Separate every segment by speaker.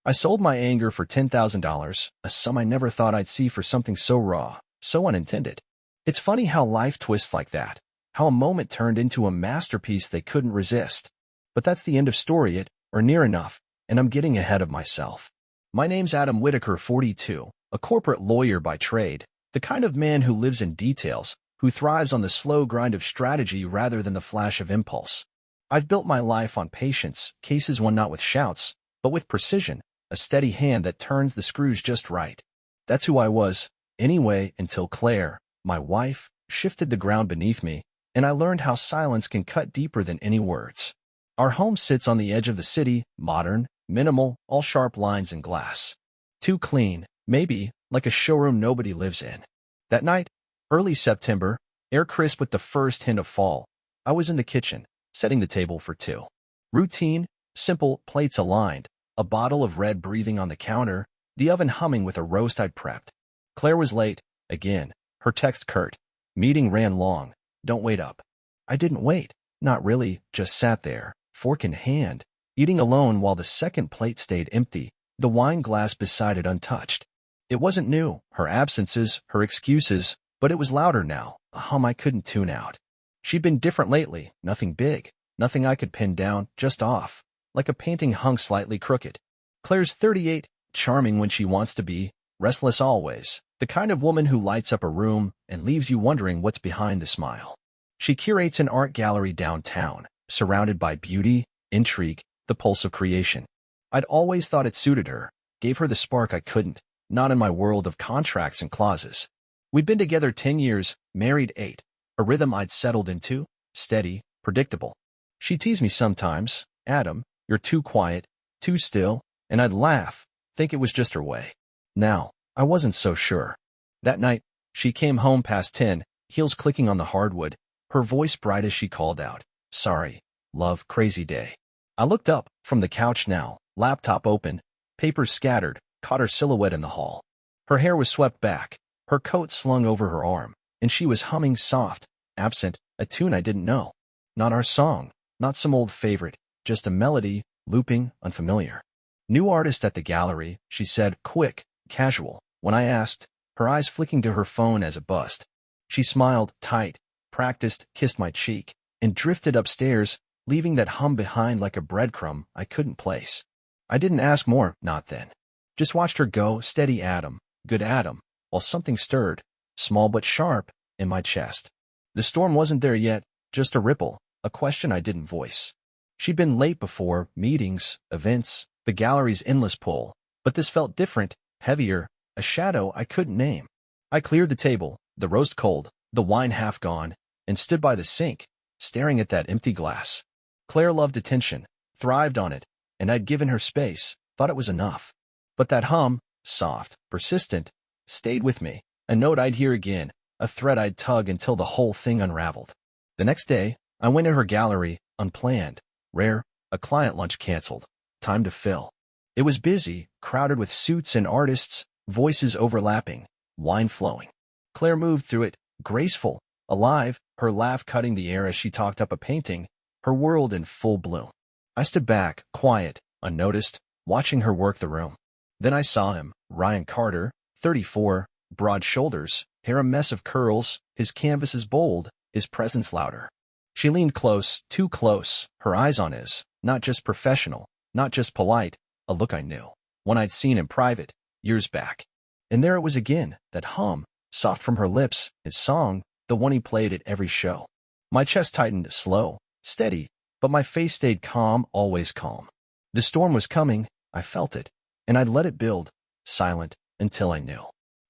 Speaker 1: I sold my anger for $10,000, a sum I never thought I'd see for something so raw, so unintended. It's funny how life twists like that, how a moment turned into a masterpiece they couldn't resist. But that's the end of story or near enough, and I'm getting ahead of myself. My name's Adam Whitaker, 42, a corporate lawyer by trade, the kind of man who lives in details, who thrives on the slow grind of strategy rather than the flash of impulse. I've built my life on patience, cases won not with shouts, but with precision, a steady hand that turns the screws just right. That's who I was, anyway, until Claire, my wife, shifted the ground beneath me, and I learned how silence can cut deeper than any words. Our home sits on the edge of the city, modern, minimal, all sharp lines and glass. Too clean, maybe, like a showroom nobody lives in. That night, early September, air crisp with the first hint of fall, I was in the kitchen, setting the table for two. Routine, simple, plates aligned, a bottle of red breathing on the counter, the oven humming with a roast I'd prepped. Claire was late, again, her text curt. Meeting ran long, don't wait up. I didn't wait, not really, just sat there, fork in hand, eating alone while the second plate stayed empty, the wine glass beside it untouched. It wasn't new, her absences, her excuses, but it was louder now, a hum I couldn't tune out. She'd been different lately, nothing big, nothing I could pin down, just off, like a painting hung slightly crooked. Claire's 38, charming when she wants to be, restless always, the kind of woman who lights up a room and leaves you wondering what's behind the smile. She curates an art gallery downtown, surrounded by beauty, intrigue, the pulse of creation. I'd always thought it suited her, gave her the spark I couldn't, not in my world of contracts and clauses. We'd been together 10 years, married 8, a rhythm I'd settled into, steady, predictable. She teased me sometimes, Adam, you're too quiet, too still, and I'd laugh, think it was just her way. Now, I wasn't so sure. That night, she came home past 10, heels clicking on the hardwood, her voice bright as she called out, "Sorry, love, crazy day." I looked up, from the couch now, laptop open, papers scattered, caught her silhouette in the hall. Her hair was swept back, her coat slung over her arm, and she was humming soft, absent, a tune I didn't know. Not our song, not some old favorite, just a melody, looping, unfamiliar. New artist at the gallery, she said, quick, casual. When I asked, her eyes flicking to her phone as a bust. She smiled, tight, practiced, kissed my cheek, and drifted upstairs, leaving that hum behind like a breadcrumb I couldn't place. I didn't ask more, not then. Just watched her go, steady Adam, good Adam, while something stirred, small but sharp, in my chest. The storm wasn't there yet, just a ripple, a question I didn't voice. She'd been late before, meetings, events, the gallery's endless pull, but this felt different, heavier, a shadow I couldn't name. I cleared the table, the roast cold, the wine half gone, and stood by the sink, staring at that empty glass. Claire loved attention, thrived on it, and I'd given her space, thought it was enough. But that hum, soft, persistent, stayed with me, a note I'd hear again, a thread I'd tug until the whole thing unraveled. The next day, I went to her gallery, unplanned, rare, a client lunch canceled, time to fill. It was busy, crowded with suits and artists, voices overlapping, wine flowing. Claire moved through it, graceful, alive, her laugh cutting the air as she talked up a painting, her world in full bloom. I stood back, quiet, unnoticed, watching her work the room. Then I saw him, Ryan Carter, 34, broad shoulders, hair a mess of curls, his canvases bold, his presence louder. She leaned close, too close, her eyes on his, not just professional, not just polite, a look I knew, one I'd seen in private, years back. And there it was again, that hum, soft from her lips, his song, the one he played at every show. My chest tightened, slow, steady, but my face stayed calm, always calm. The storm was coming, I felt it, and I'd let it build, silent, until I knew.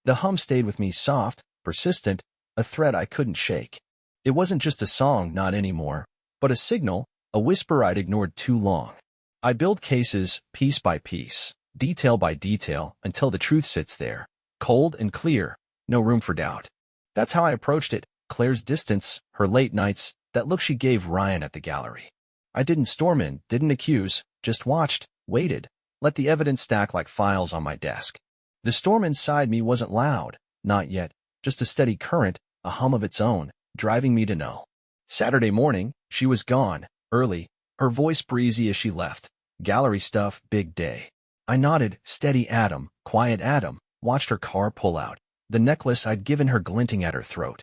Speaker 1: The hum stayed with me soft, persistent, a thread I couldn't shake. It wasn't just a song, not anymore, but a signal, a whisper I'd ignored too long. I build cases, piece by piece, detail by detail, until the truth sits there, cold and clear, no room for doubt. That's how I approached it, Claire's distance, her late nights, that look she gave Ryan at the gallery. I didn't storm in, didn't accuse, just watched, waited, let the evidence stack like files on my desk. The storm inside me wasn't loud, not yet, just a steady current, a hum of its own, driving me to know. Saturday morning, she was gone, early, her voice breezy as she left. Gallery stuff, big day. I nodded, steady Adam, quiet Adam, watched her car pull out, the necklace I'd given her glinting at her throat.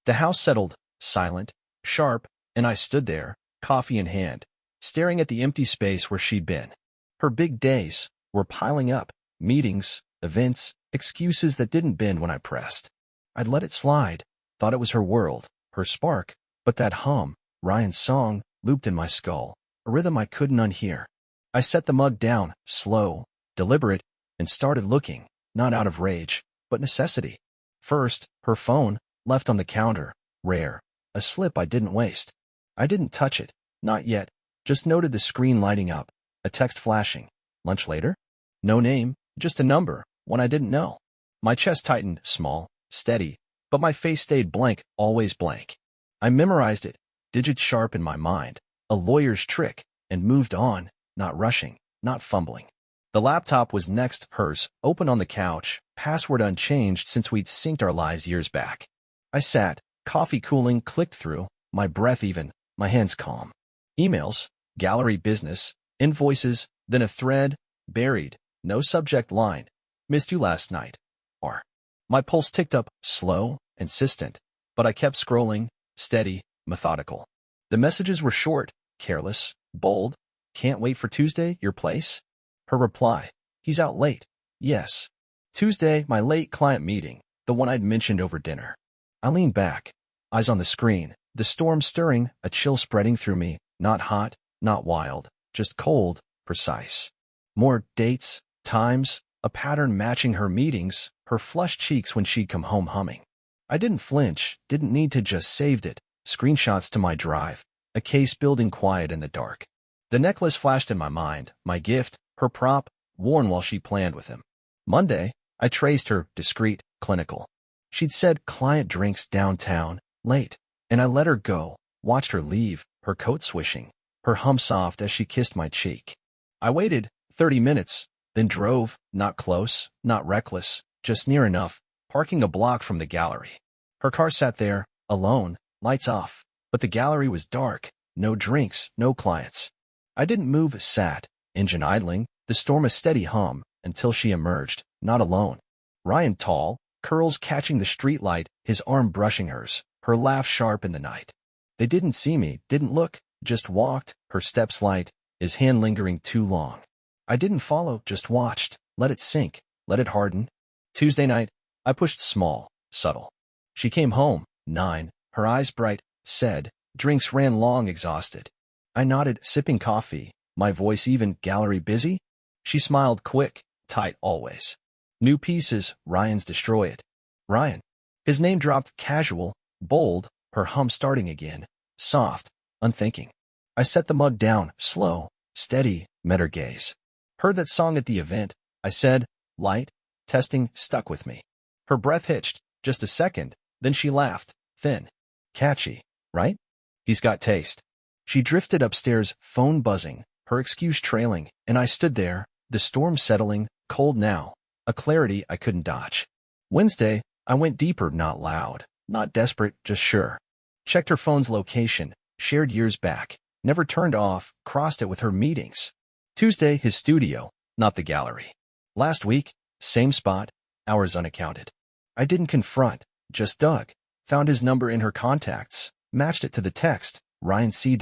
Speaker 1: The house settled, silent, sharp, and I stood there, coffee in hand, staring at the empty space where she'd been. Her big days were piling up, meetings, events, excuses that didn't bend when I pressed. I'd let it slide, thought it was her world, her spark, but that hum, Ryan's song, looped in my skull, a rhythm I couldn't unhear. I set the mug down, slow, deliberate, and started looking, not out of rage, but necessity. First, her phone, left on the counter, rare, a slip I didn't waste. I didn't touch it, not yet, just noted the screen lighting up, a text flashing. Lunch later? No name, just a number, one I didn't know. My chest tightened, small, steady, but my face stayed blank, always blank. I memorized it, digits sharp in my mind, a lawyer's trick, and moved on, not rushing, not fumbling. The laptop was next, hers, open on the couch, password unchanged since we'd synced our lives years back. I sat, coffee cooling, clicked through, my breath even, my hands calm. Emails, gallery business, invoices, then a thread, buried, no subject line. Missed you last night. R. My pulse ticked up, slow, insistent, but I kept scrolling, steady, methodical. The messages were short, careless, bold. Can't wait for Tuesday, your place? Her reply, he's out late. Yes. Tuesday, my late client meeting, the one I'd mentioned over dinner. I leaned back, eyes on the screen, the storm stirring, a chill spreading through me, not hot, not wild, just cold, precise. More dates, times, a pattern matching her meetings, her flushed cheeks when she'd come home humming. I didn't flinch, didn't need to, just saved it, screenshots to my drive, a case building quiet in the dark. The necklace flashed in my mind, my gift, her prop, worn while she planned with him. Monday, I traced her, discreet, clinical. She'd said client drinks downtown, late, and I let her go, watched her leave, her coat swishing, her hum soft as she kissed my cheek. I waited 30 minutes, then drove, not close, not reckless, just near enough, parking a block from the gallery. Her car sat there, alone, lights off, but the gallery was dark, no drinks, no clients. I didn't move, sat, engine idling, the storm a steady hum, until she emerged, not alone. Ryan tall, curls catching the streetlight, his arm brushing hers, her laugh sharp in the night. They didn't see me, didn't look, just walked, her steps light, his hand lingering too long. I didn't follow, just watched, let it sink, let it harden. Tuesday night, I pushed small, subtle. She came home, 9, her eyes bright, said, drinks ran long, exhausted. I nodded, sipping coffee, my voice even, gallery busy? She smiled, quick, tight always. New pieces, Ryan's destroy it. Ryan. His name dropped, casual, bold, her hum starting again, soft, unthinking. I set the mug down, slow, steady, met her gaze. Heard that song at the event, I said, light, testing, stuck with me. Her breath hitched, just a second, then she laughed, thin. Catchy, right? He's got taste. She drifted upstairs, phone buzzing, her excuse trailing, and I stood there, the storm settling, cold now, a clarity I couldn't dodge. Wednesday, I went deeper, not loud, not desperate, just sure. Checked her phone's location, shared years back, never turned off, crossed it with her meetings. Tuesday, his studio, not the gallery. Last week, same spot, hours unaccounted. I didn't confront, just dug, found his number in her contacts, matched it to the text, Ryan C.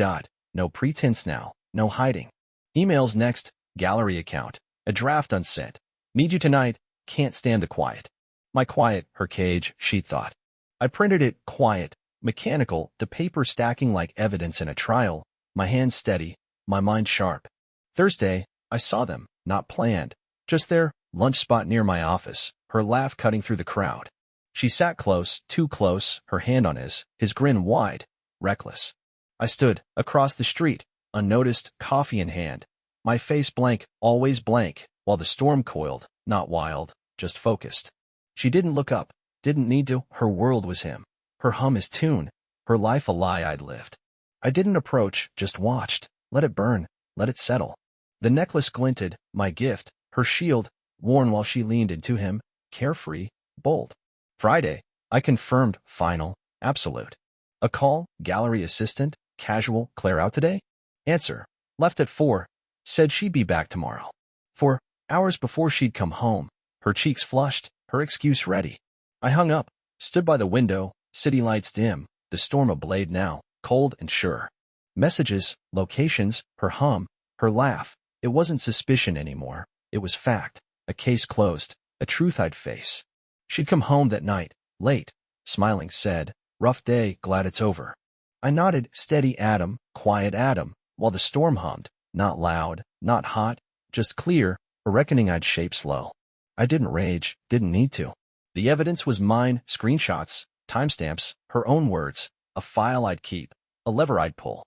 Speaker 1: No pretense now, no hiding. Emails next, gallery account, a draft unsent. Need you tonight, can't stand the quiet. My quiet, her cage, she thought. I printed it, quiet, mechanical, the paper stacking like evidence in a trial, my hands steady, my mind sharp. Thursday, I saw them, not planned, just there, lunch spot near my office, her laugh cutting through the crowd. She sat close, too close, her hand on his grin wide, reckless. I stood, across the street, unnoticed, coffee in hand, my face blank, always blank, while the storm coiled, not wild, just focused. She didn't look up, didn't need to, her world was him, her hum his tune, her life a lie I'd lived. I didn't approach, just watched, let it burn, let it settle. The necklace glinted, my gift, her shield, worn while she leaned into him, carefree, bold. Friday, I confirmed, final, absolute. A call, gallery assistant, casual, Claire out today? Answer, left at 4, said she'd be back tomorrow. For Hours before she'd come home, her cheeks flushed, her excuse ready. I hung up, stood by the window, city lights dim, the storm ablaze now, cold and sure. Messages, locations, her hum, her laugh. It wasn't suspicion anymore. It was fact, a case closed, a truth I'd face. She'd come home that night, late, smiling said, "Rough day, glad it's over." I nodded, steady Adam, quiet Adam, while the storm hummed, not loud, not hot, just clear, a reckoning I'd shape slow. I didn't rage, didn't need to. The evidence was mine, screenshots, timestamps, her own words, a file I'd keep, a lever I'd pull.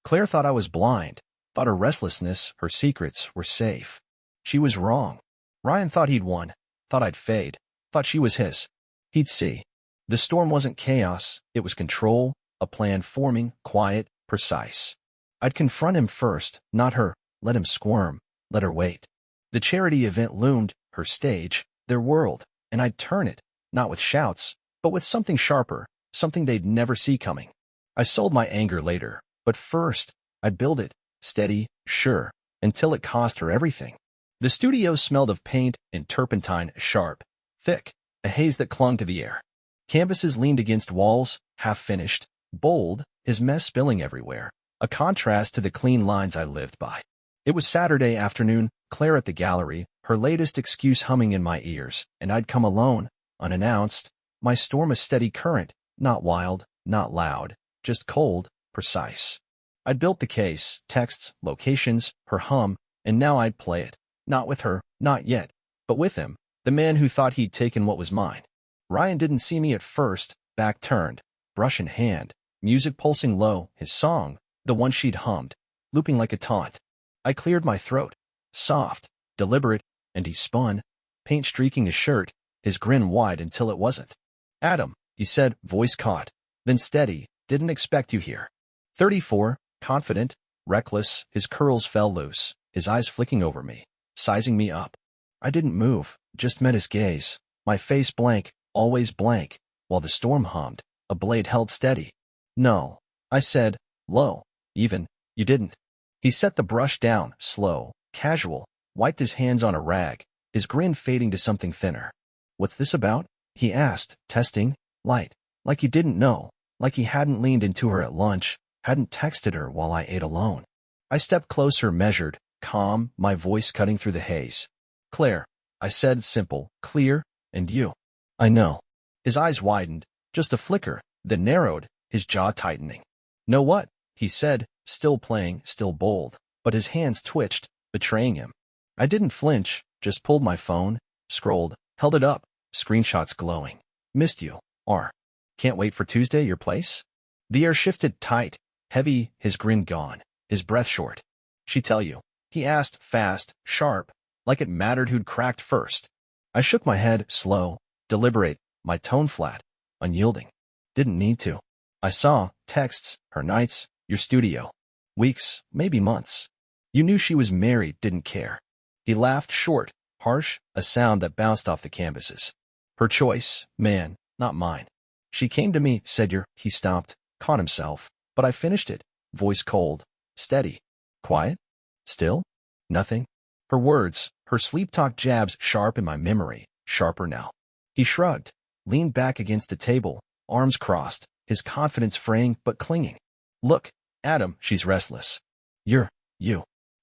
Speaker 1: Claire thought I was blind, thought her restlessness, her secrets, were safe. She was wrong. Ryan thought he'd won, thought I'd fade, thought she was his. He'd see. The storm wasn't chaos, it was control, a plan forming, quiet, precise. I'd confront him first, not her, let him squirm, let her wait. The charity event loomed, her stage, their world, and I'd turn it, not with shouts, but with something sharper, something they'd never see coming. I sold my anger later, but first, I'd build it, steady, sure, until it cost her everything. The studio smelled of paint and turpentine, sharp, thick, a haze that clung to the air. Canvases leaned against walls, half-finished, bold, his mess spilling everywhere, a contrast to the clean lines I lived by. It was Saturday afternoon, Claire at the gallery, her latest excuse humming in my ears, and I'd come alone, unannounced, my storm a steady current, not wild, not loud, just cold, precise. I'd built the case, texts, locations, her hum, and now I'd play it, not with her, not yet, but with him, the man who thought he'd taken what was mine. Ryan didn't see me at first, back turned, brush in hand, music pulsing low, his song, the one she'd hummed, looping like a taunt. I cleared my throat, soft, deliberate, and he spun, paint streaking his shirt, his grin wide until it wasn't. "Adam," he said, voice caught, then steady, "didn't expect you here." 34, confident, reckless, his curls fell loose, his eyes flicking over me, sizing me up. I didn't move, just met his gaze, my face blank, always blank, while the storm hummed, a blade held steady. "No," I said, low, even, "you didn't." He set the brush down, slow, casual, wiped his hands on a rag, his grin fading to something thinner. "What's this about?" he asked, testing, light, like he didn't know, like he hadn't leaned into her at lunch, hadn't texted her while I ate alone. I stepped closer, measured, calm, my voice cutting through the haze. "Claire," I said, simple, clear, "and you." "I know." His eyes widened, just a flicker, then narrowed, his jaw tightening. "Know what?" he said, still playing, still bold, but his hands twitched, betraying him. I didn't flinch, just pulled my phone, scrolled, held it up, screenshots glowing. "Missed you. R. Can't wait for Tuesday, your place?" The air shifted tight, heavy, his grin gone, his breath short. "She tell you?" he asked, fast, sharp, like it mattered who'd cracked first. I shook my head, slow, deliberate, my tone flat, unyielding. "Didn't need to. I saw, texts, her nights, your studio. Weeks, maybe months. You knew she was married, didn't care." He laughed short, harsh, a sound that bounced off the canvases. "Her choice, man, not mine. She came to me, said you're," he stopped, caught himself, but I finished it, voice cold, steady, quiet, still, nothing. Her words, her sleep talk jabs sharp in my memory, sharper now. He shrugged, leaned back against the table, arms crossed, his confidence fraying but clinging. "Look, Adam, she's restless. You.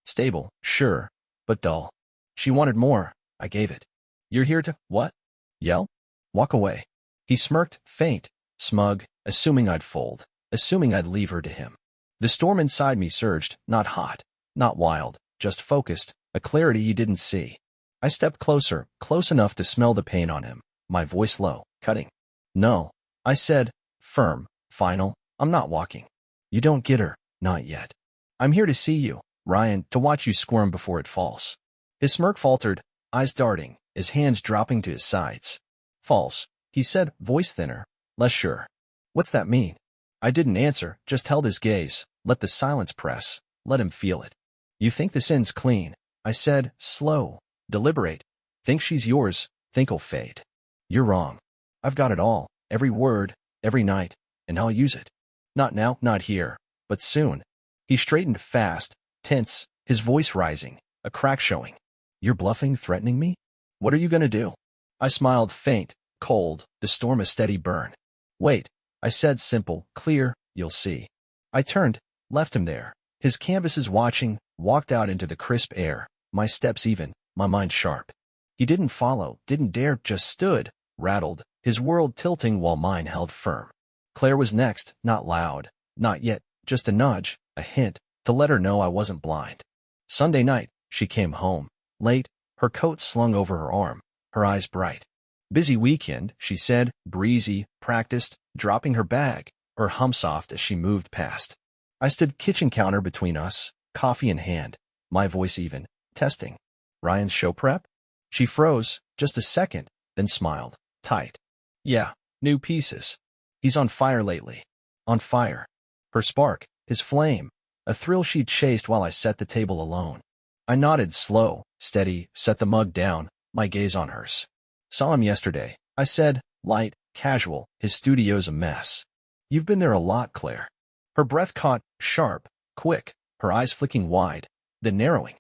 Speaker 1: Stable, sure, but dull. She wanted more, I gave it. You're here to, what? Yell? Walk away." He smirked, faint, smug, assuming I'd fold, assuming I'd leave her to him. The storm inside me surged, not hot, not wild, just focused, a clarity he didn't see. I stepped closer, close enough to smell the pain on him, my voice low, cutting. "No," I said, firm, final, "I'm not walking. You don't get her, not yet. I'm here to see you, Ryan, to watch you squirm before it falls." His smirk faltered, eyes darting, his hands dropping to his sides. "False," he said, voice thinner, less sure. "What's that mean?" I didn't answer, just held his gaze, let the silence press, let him feel it. "You think this ends clean," I said, slow, deliberate. "Think she's yours, think'll fade. You're wrong. I've got it all, every word, every night, and I'll use it. Not now, not here, but soon." He straightened fast, tense, his voice rising, a crack showing. You're bluffing, threatening me? What are you gonna do? I smiled, faint, cold, the storm a steady burn. Wait, I said, simple, clear, you'll see. I turned, left him there. His canvases watching, walked out into the crisp air, my steps even, my mind sharp. He didn't follow, didn't dare, just stood, rattled, his world tilting while mine held firm. Claire was next, not loud, not yet, just a nudge, a hint, to let her know I wasn't blind. Sunday night, she came home, late, her coat slung over her arm, her eyes bright. Busy weekend, she said, breezy, practiced, dropping her bag, her hum soft as she moved past. I stood kitchen counter between us, coffee in hand, my voice even, testing. Ryan's show prep? She froze, just a second, then smiled, tight. Yeah, new pieces. He's on fire lately. On fire. Her spark, his flame, a thrill she'd chased while I set the table alone. I nodded, slow, steady, set the mug down, my gaze on hers. Saw him yesterday, I said, light, casual, his studio's a mess. You've been there a lot, Claire. Her breath caught, sharp, quick, her eyes flicking wide, then narrowing.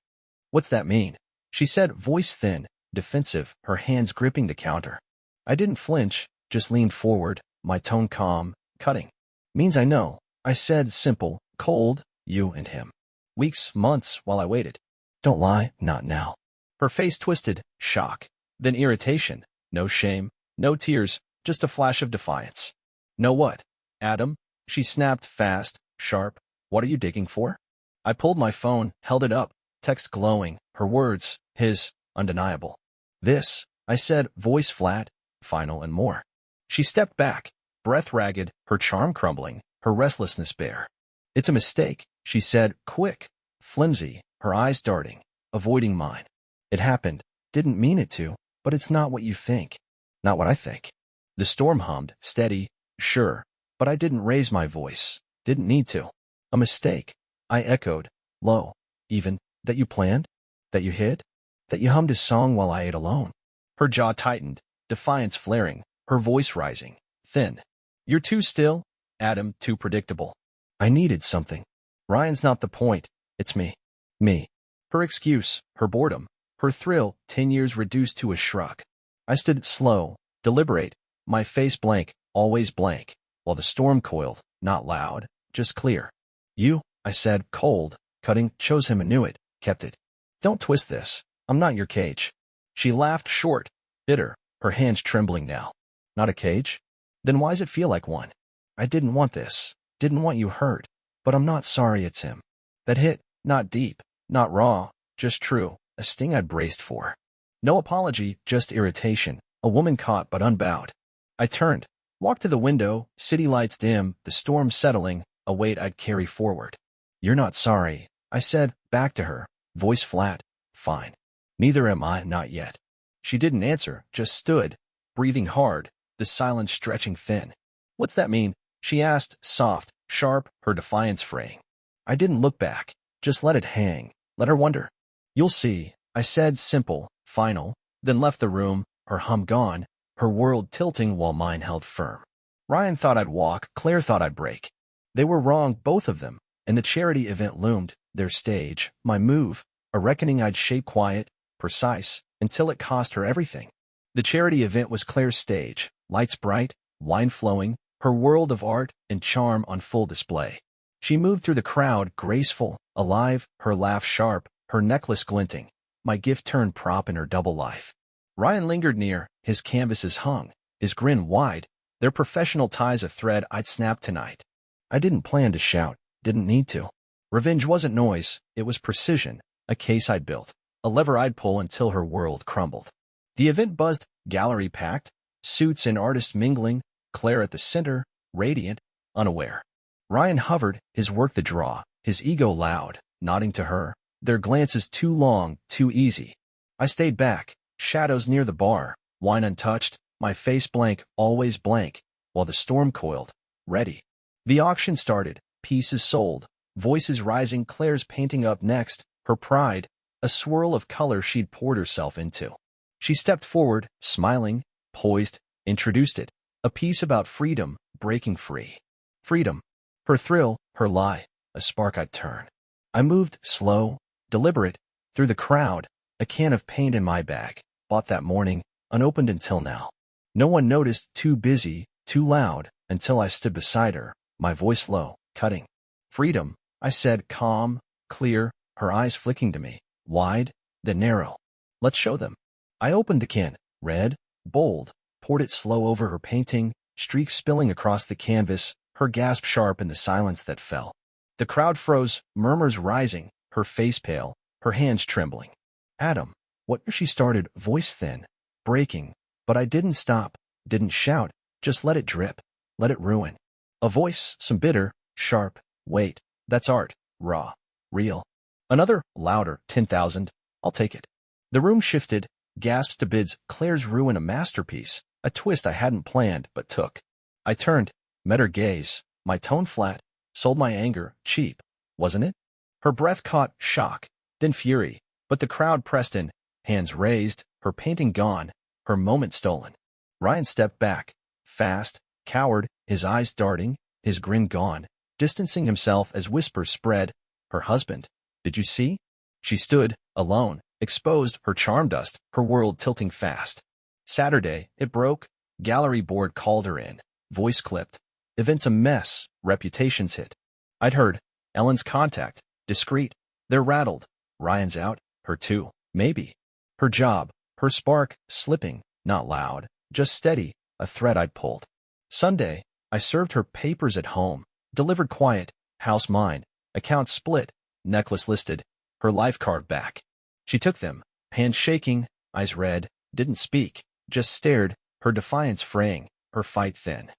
Speaker 1: What's that mean? She said, voice thin, defensive, her hands gripping the counter. I didn't flinch, just leaned forward, my tone calm, cutting. Means I know, I said, simple, cold, you and him. Weeks, months, while I waited. Don't lie, not now. Her face twisted, shock, then irritation, no shame, no tears, just a flash of defiance. Know what, Adam? She snapped, fast, sharp. What are you digging for? I pulled my phone, held it up, text glowing, her words, his, undeniable. This, I said, voice flat, final and more. She stepped back, breath ragged, her charm crumbling, her restlessness bare. It's a mistake, she said, quick, flimsy, her eyes darting, avoiding mine. It happened, didn't mean it to, but it's not what you think. Not what I think. The storm hummed, steady, sure, but I didn't raise my voice, didn't need to. A mistake, I echoed, low, even, that you planned? That you hid? That you hummed a song while I ate alone? Her jaw tightened, defiance flaring, her voice rising, thin. You're too still, Adam, too predictable. I needed something. Ryan's not the point, it's me. Me. Her excuse, her boredom, her thrill, 10 years reduced to a shrug. I stood slow, deliberate, my face blank, always blank, while the storm coiled, not loud, just clear. You, I said, cold, cutting, chose him and knew it, kept it. Don't twist this, I'm not your cage. She laughed short, bitter, her hands trembling now. Not a cage? Then why's it feel like one? I didn't want this, didn't want you hurt, but I'm not sorry it's him. That hit, not deep, not raw, just true, a sting I'd braced for. No apology, just irritation, a woman caught but unbowed. I turned, walked to the window, city lights dim, the storm settling, a weight I'd carry forward. You're not sorry, I said, back to her, voice flat, fine. Neither am I, not yet. She didn't answer, just stood, breathing hard, the silence stretching thin. What's that mean? She asked, soft, sharp, her defiance fraying. I didn't look back, just let it hang, let her wonder. You'll see, I said, simple, final, then left the room, her hum gone, her world tilting while mine held firm. Ryan thought I'd walk, Claire thought I'd break. They were wrong, both of them, and the charity event loomed, their stage, my move, a reckoning I'd shape quiet, precise, until it cost her everything. The charity event was Claire's stage, lights bright, wine flowing, her world of art and charm on full display. She moved through the crowd, graceful, alive, her laugh sharp, her necklace glinting, my gift turned prop in her double life. Ryan lingered near, his canvases hung, his grin wide, their professional ties a thread I'd snap tonight. I didn't plan to shout, didn't need to. Revenge wasn't noise, it was precision, a case I'd built, a lever I'd pull until her world crumbled. The event buzzed, gallery packed, suits and artists mingling, Claire at the center, radiant, unaware. Ryan hovered, his work the draw, his ego loud, nodding to her, their glances too long, too easy. I stayed back, shadows near the bar, wine untouched, my face blank, always blank, while the storm coiled, ready. The auction started, pieces sold, voices rising, Claire's painting up next, her pride, a swirl of color she'd poured herself into. She stepped forward, smiling, poised, introduced it, a piece about freedom, breaking free. Freedom. Her thrill, her lie, a spark I'd turn. I moved, slow, deliberate, through the crowd, A can of paint in my bag, bought that morning, unopened until now. No one noticed, too busy, too loud, until I stood beside her, my voice low, cutting. Freedom, I said, calm, clear, her eyes flicking to me, wide, then narrow. Let's show them. I opened the can, red, bold, poured it slow over her painting, streaks spilling across the canvas, her gasp sharp in the silence that fell. The crowd froze, murmurs rising, her face pale, her hands trembling. Adam, what? She started, voice thin, breaking, but I didn't stop, didn't shout, just let it drip, let it ruin. A voice, some bitter, sharp, wait, that's art, raw, real. Another, louder, 10,000, I'll take it. The room shifted, gasps to bids, Claire's ruin a masterpiece, a twist I hadn't planned but took. I turned, met her gaze, my tone flat, sold my anger, cheap, wasn't it? Her breath caught, shock, then fury, but the crowd pressed in, hands raised, her painting gone, her moment stolen. Ryan stepped back, fast, coward, his eyes darting, his grin gone, distancing himself as whispers spread. Her husband, did you see? She stood, alone, exposed, her charm dust, her world tilting fast. Saturday, it broke, gallery board called her in, voice clipped. Event's a mess, reputation's hit. I'd heard, Ellen's contact, discreet, they're rattled, Ryan's out, her too, maybe. Her job, her spark, slipping, not loud, just steady, a thread I'd pulled. Sunday, I served her papers at home, delivered quiet, house mine, account split, necklace listed, her life card back. She took them, hands shaking, eyes red, didn't speak, just stared, her defiance fraying, her fight thin.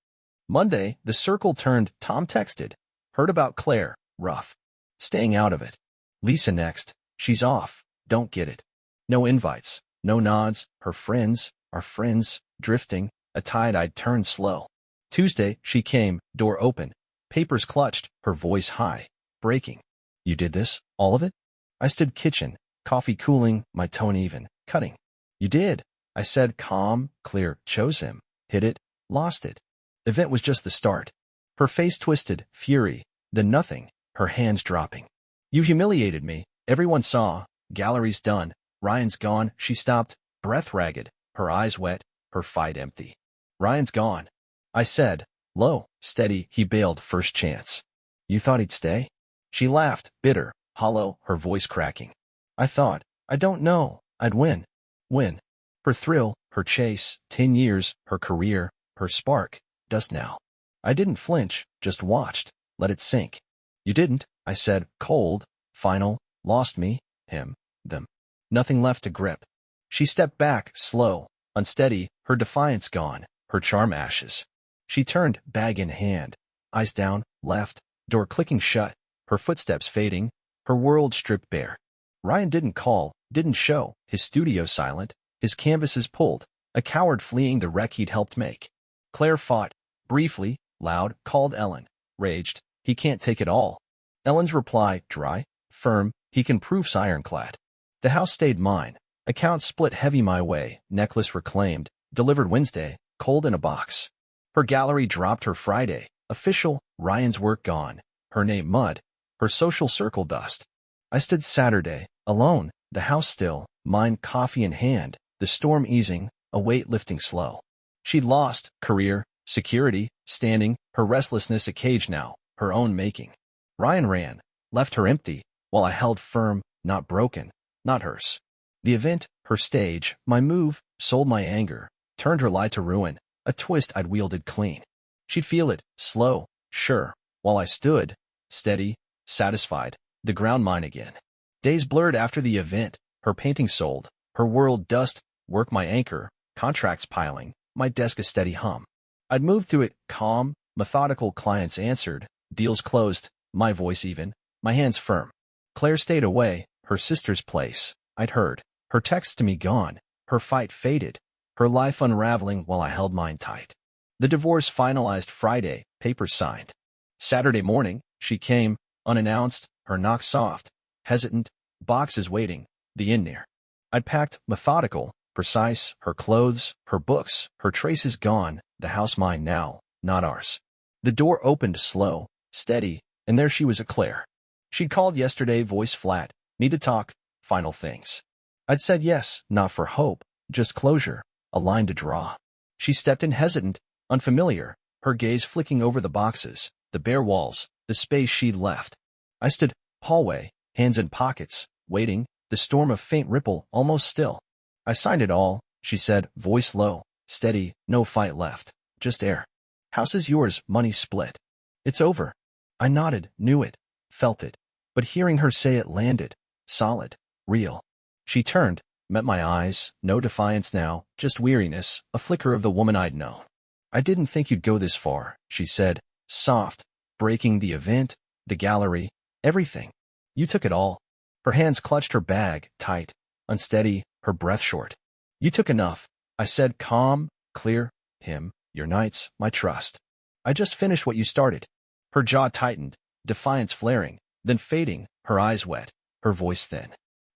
Speaker 1: Monday, the circle turned, Tom texted. Heard about Claire, rough. Staying out of it. Lisa next, she's off, don't get it. No invites, no nods, her friends, our friends, drifting, a tide I'd turned slow. Tuesday, she came, door open, papers clutched, her voice high, breaking. You did this, all of it? I stood kitchen, coffee cooling, my tone even, cutting. You did, I said, calm, clear, chose him, hit it, lost it. Event was just the start. Her face twisted, fury, then nothing, her hands dropping. You humiliated me, everyone saw, gallery's done, Ryan's gone, she stopped, breath ragged, her eyes wet, her fight empty. Ryan's gone. I said, low, steady, he bailed first chance. You thought he'd stay? She laughed, bitter, hollow, her voice cracking. I thought, I don't know, I'd win. Win. Her thrill, her chase, 10 years, her career, her spark, dust now. I didn't flinch, just watched, let it sink. You didn't, I said, cold, final, lost me, him, them. Nothing left to grip. She stepped back, slow, unsteady, her defiance gone, her charm ashes. She turned, bag in hand, eyes down, left, door clicking shut, her footsteps fading, her world stripped bare. Ryan didn't call, didn't show, his studio silent, his canvases pulled, a coward fleeing the wreck he'd helped make. Claire fought, briefly, loud, called Ellen, raged, he can't take it all. Ellen's reply, dry, firm, he can proof's ironclad. The house stayed mine, account split heavy my way, necklace reclaimed, delivered Wednesday, cold in a box. Her gallery dropped her Friday, official, Ryan's work gone, her name mud, her social circle dust. I stood Saturday, alone, the house still, mine coffee in hand, the storm easing, a weight lifting slow. She'd lost, career, security, standing, her restlessness a cage now, her own making. Ryan ran, left her empty, while I held firm, not broken, not hers. The event, her stage, my move, sold my anger, turned her lie to ruin, a twist I'd wielded clean. She'd feel it, slow, sure, while I stood, steady, satisfied, the ground mine again. Days blurred after the event, her painting sold, her world dust, work my anchor, contracts piling, my desk a steady hum. I'd moved through it, calm, methodical, clients answered, deals closed, my voice even, my hands firm. Claire stayed away, her sister's place, I'd heard, her text to me gone, her fight faded, her life unraveling while I held mine tight. The divorce finalized Friday, papers signed. Saturday morning, she came, unannounced, her knock soft, hesitant, boxes waiting, the inn near. I'd packed, methodical, precise, her clothes, her books, her traces gone, the house mine now, not ours. The door opened slow, steady, and there she was, a Claire. She'd called yesterday, voice flat, need to talk, final things. I'd said yes, not for hope, just closure, a line to draw. She stepped in hesitant, unfamiliar, her gaze flicking over the boxes, the bare walls, the space she'd left. I stood, hallway, hands in pockets, waiting, the storm of faint ripple almost still. I signed it all, she said, voice low, steady, no fight left, just air. House is yours, money split. It's over. I nodded, knew it, felt it, but hearing her say it landed, solid, real. She turned, met my eyes, no defiance now, just weariness, a flicker of the woman I'd known. I didn't think you'd go this far, she said, soft, breaking the event, the gallery, everything. You took it all. Her hands clutched her bag, tight, unsteady, her breath short. You took enough, I said, calm, clear, him, your nights, my trust. I just finished what you started. Her jaw tightened, defiance flaring, then fading, her eyes wet, her voice thin.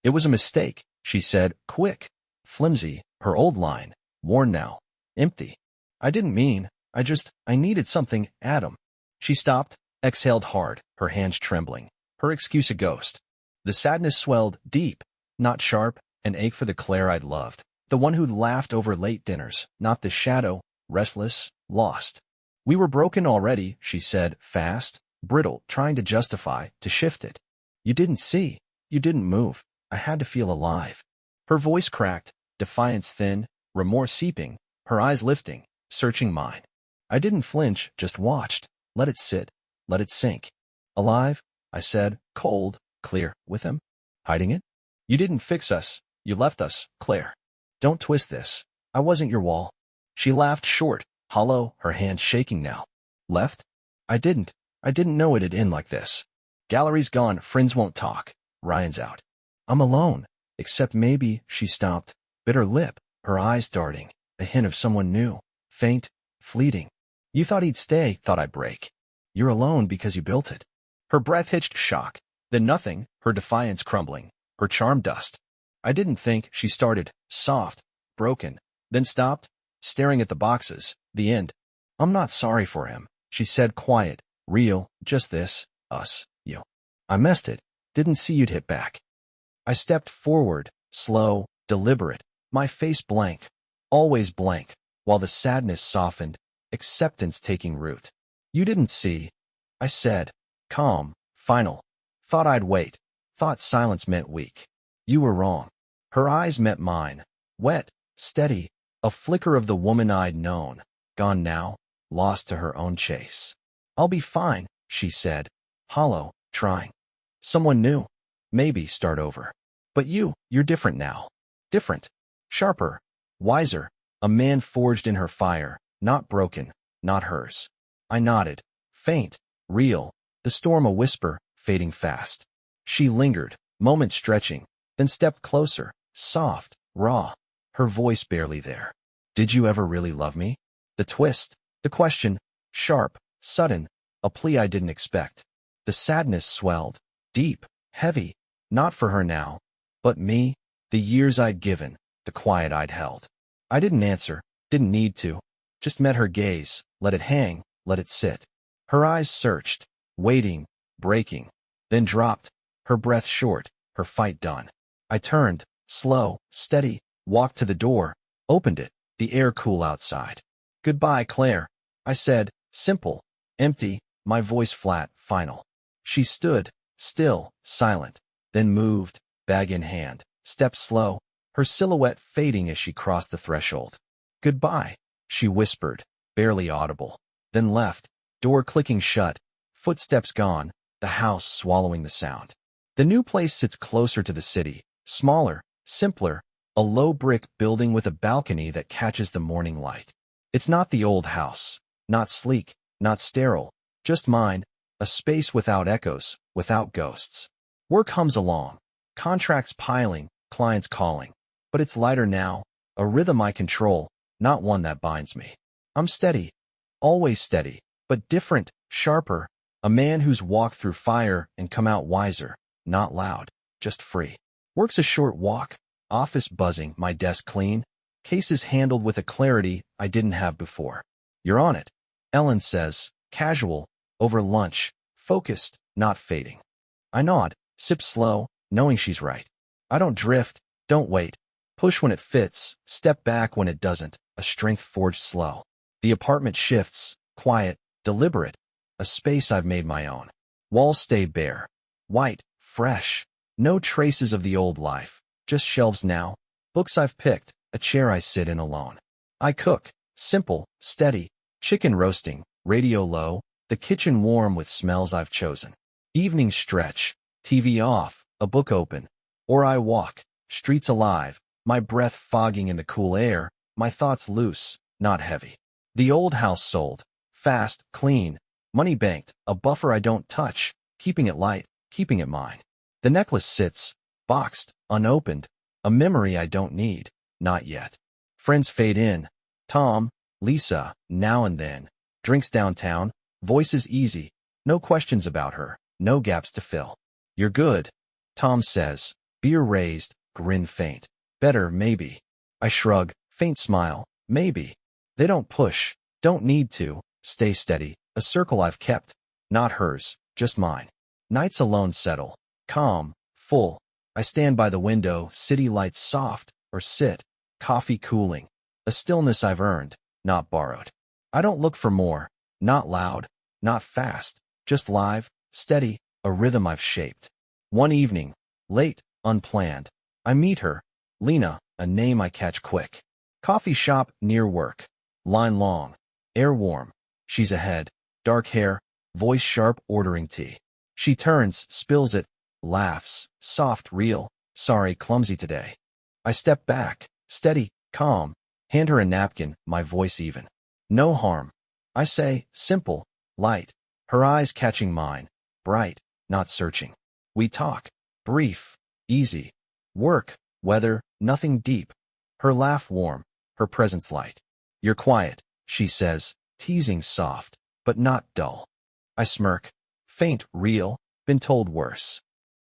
Speaker 1: It was a mistake, she said, quick, flimsy, her old line, worn now, empty. I didn't mean, I needed something, Adam. She stopped, exhaled hard, her hands trembling, her excuse a ghost. The sadness swelled, deep, not sharp, an ache for the Claire I'd loved, the one who'd laughed over late dinners, not the shadow, restless, lost. We were broken already, she said, fast, brittle, trying to justify, to shift it. You didn't see, you didn't move, I had to feel alive. Her voice cracked, defiance thin, remorse seeping, her eyes lifting, searching mine. I didn't flinch, just watched, let it sit, let it sink. Alive, I said, cold, clear, with him? Hiding it? You didn't fix us, you left us, Claire. Don't twist this. I wasn't your wall. She laughed short, hollow, her hands shaking now. Left? I didn't know it'd end like this. Gallery's gone, friends won't talk. Ryan's out. I'm alone, except maybe, she stopped, bit her lip, her eyes darting, a hint of someone new, faint, fleeting. You thought he'd stay, thought I'd break. You're alone because you built it. Her breath hitched shock, then nothing, her defiance crumbling, her charm dust. I didn't think, she started, soft, broken, then stopped, staring at the boxes, the end. I'm not sorry for him, she said quiet, real, just this, us, you. I messed it, didn't see you'd hit back. I stepped forward, slow, deliberate, my face blank, always blank, while the sadness softened, acceptance taking root. You didn't see, I said, calm, final. Thought I'd wait, thought silence meant weak. You were wrong. Her eyes met mine, wet, steady, a flicker of the woman I'd known, gone now, lost to her own chase. I'll be fine, she said, hollow, trying. Someone new. Maybe start over. But you're different now. Different. Sharper. Wiser. A man forged in her fire, not broken, not hers. I nodded. Faint. Real. The storm a whisper, fading fast. She lingered, moment stretching, then stepped closer, soft, raw, her voice barely there. Did you ever really love me? The twist, the question, sharp, sudden, a plea I didn't expect. The sadness swelled, deep, heavy, not for her now, but me, the years I'd given, the quiet I'd held. I didn't answer, didn't need to, just met her gaze, let it hang, let it sit. Her eyes searched, waiting, breaking, then dropped, her breath short, her fight done. I turned, slow, steady, walked to the door, opened it, the air cool outside. Goodbye, Claire, I said, simple, empty, my voice flat, final. She stood, still, silent, then moved, bag in hand, stepped slow, her silhouette fading as she crossed the threshold. Goodbye, she whispered, barely audible, then left, door clicking shut, footsteps gone, the house swallowing the sound. The new place sits closer to the city, smaller, simpler, a low brick building with a balcony that catches the morning light. It's not the old house, not sleek, not sterile, just mine, a space without echoes, without ghosts. Work hums along, contracts piling, clients calling, but it's lighter now, a rhythm I control, not one that binds me. I'm steady, always steady, but different, sharper, a man who's walked through fire and come out wiser, not loud, just free. Work's a short walk, office buzzing, my desk clean, cases handled with a clarity I didn't have before. You're on it, Ellen says, casual, over lunch, focused, not fading. I nod, sip slow, knowing she's right. I don't drift, Don't wait. Push when it fits, step back when it doesn't, a strength forged slow. The apartment shifts, quiet, deliberate, a space I've made my own. Walls stay bare, white, fresh, no traces of the old life, just shelves now, books I've picked, a chair I sit in alone. I cook, simple, steady, chicken roasting, radio low, the kitchen warm with smells I've chosen. Evenings stretch, TV off, a book open, or I walk, streets alive, my breath fogging in the cool air, my thoughts loose, not heavy. The old house sold, fast, clean, money banked, a buffer I don't touch, keeping it light, keeping it mine. The necklace sits, boxed, unopened, a memory I don't need, not yet. Friends fade in, Tom, Lisa, now and then. Drinks downtown, voices easy, no questions about her, no gaps to fill. You're good, Tom says, beer raised, grin faint. Better, maybe. I shrug, faint smile, maybe. They don't push, don't need to, stay steady, a circle I've kept, not hers, just mine. Nights alone settle, calm, full. I stand by the window, city lights soft, or sit, coffee cooling. A stillness I've earned, not borrowed. I don't look for more, not loud, not fast, just live, steady, a rhythm I've shaped. One evening, late, unplanned, I meet her, Lena, a name I catch quick. Coffee shop near work. Line long, air warm. She's ahead, dark hair, voice sharp ordering tea. She turns, spills it, laughs, soft, real, sorry, clumsy today. I step back, steady, calm, hand her a napkin, my voice even. No harm. I say, simple, light, her eyes catching mine, bright, not searching. We talk, brief, easy. Work, weather, nothing deep. Her laugh warm, her presence light. You're quiet, she says, teasing soft, but not dull. I smirk, faint, real, been told worse.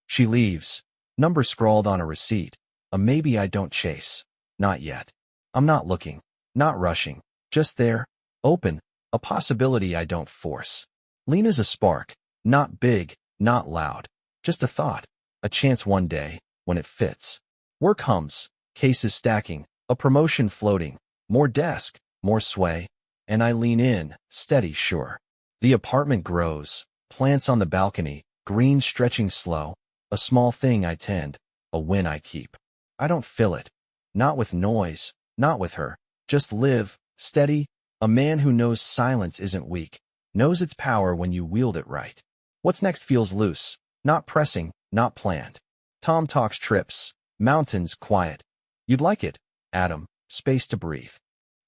Speaker 1: She leaves, number scrawled on a receipt, a maybe I don't chase. Not yet. I'm not looking, not rushing, just there, open, a possibility I don't force. Lena's a spark, not big, not loud, just a thought, a chance one day, when it fits. Work hums, cases stacking, a promotion floating, more desk, more sway, and I lean in, steady, sure. The apartment grows, plants on the balcony, green stretching slow, a small thing I tend, a win I keep. I don't fill it, not with noise, not with her, just live, steady, a man who knows silence isn't weak, knows its power when you wield it right. What's next feels loose, not pressing, not planned. Tom talks trips, mountains quiet. You'd like it, Adam, space to breathe.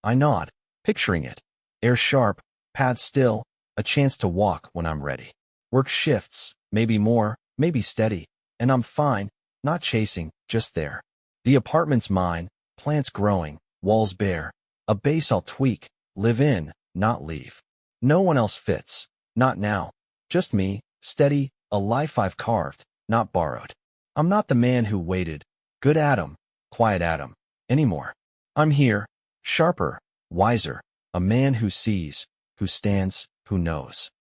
Speaker 1: I nod, picturing it. Air sharp, paths still, a chance to walk when I'm ready. Work shifts, maybe more, maybe steady, and I'm fine, not chasing, just there. The apartment's mine, plants growing, walls bare, a base I'll tweak, live in, not leave. No one else fits, not now, just me, steady, a life I've carved, not borrowed. I'm not the man who waited, good Adam, quiet Adam, anymore. I'm here, sharper, wiser, a man who sees, who stands, who knows.